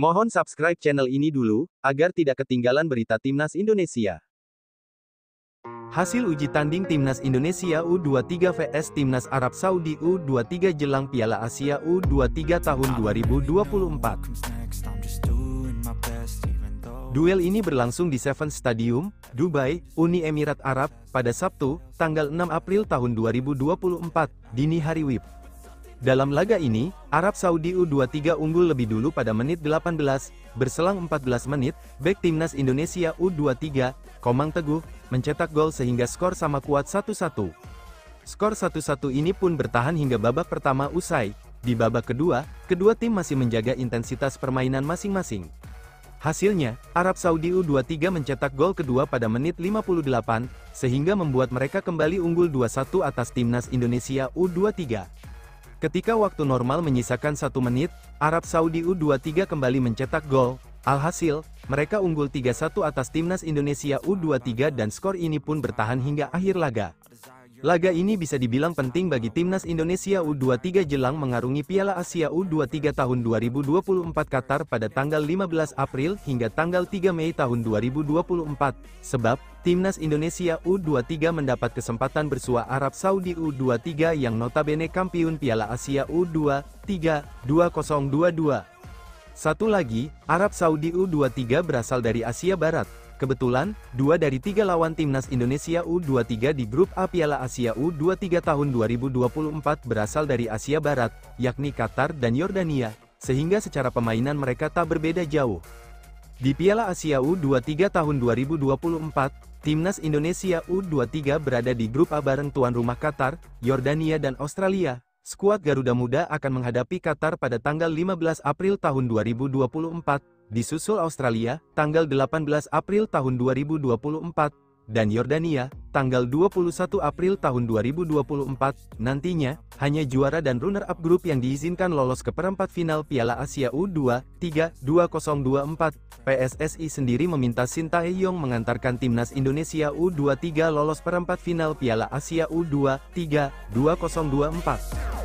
Mohon subscribe channel ini dulu, agar tidak ketinggalan berita Timnas Indonesia. Hasil uji tanding Timnas Indonesia U23 vs Timnas Arab Saudi U23 jelang Piala Asia U23 tahun 2024. Duel ini berlangsung di Seven Stadium, Dubai, Uni Emirat Arab, pada Sabtu, tanggal 6 April tahun 2024, dini hari WIB. Dalam laga ini, Arab Saudi U23 unggul lebih dulu pada menit 18, berselang 14 menit, bek Timnas Indonesia U23, Komang Teguh, mencetak gol sehingga skor sama kuat 1-1. Skor 1-1 ini pun bertahan hingga babak pertama usai. Di babak kedua, kedua tim masih menjaga intensitas permainan masing-masing. Hasilnya, Arab Saudi U23 mencetak gol kedua pada menit 58, sehingga membuat mereka kembali unggul 2-1 atas Timnas Indonesia U23. Ketika waktu normal menyisakan 1 menit, Arab Saudi U23 kembali mencetak gol. Alhasil, mereka unggul 3-1 atas Timnas Indonesia U23 dan skor ini pun bertahan hingga akhir laga. Laga ini bisa dibilang penting bagi Timnas Indonesia U23 jelang mengarungi Piala Asia U23 tahun 2024 Qatar pada tanggal 15 April hingga tanggal 3 Mei tahun 2024, sebab Timnas Indonesia U23 mendapat kesempatan bersua Arab Saudi U23 yang notabene kampiun Piala Asia U23 2022. Satu lagi, Arab Saudi U23 berasal dari Asia Barat. Kebetulan, 2 dari 3 lawan Timnas Indonesia U23 di grup A Piala Asia U23 tahun 2024 berasal dari Asia Barat, yakni Qatar dan Yordania, sehingga secara permainan mereka tak berbeda jauh. Di Piala Asia U23 tahun 2024, Timnas Indonesia U23 berada di grup A bareng tuan rumah Qatar, Yordania dan Australia. Skuad Garuda Muda akan menghadapi Qatar pada tanggal 15 April tahun 2024, disusul Australia, tanggal 18 April tahun 2024, dan Yordania, tanggal 21 April tahun 2024. Nantinya, hanya juara dan runner-up grup yang diizinkan lolos ke perempat final Piala Asia U23 2024. PSSI sendiri meminta Sintayong mengantarkan Timnas Indonesia U23 lolos perempat final Piala Asia U23 2024.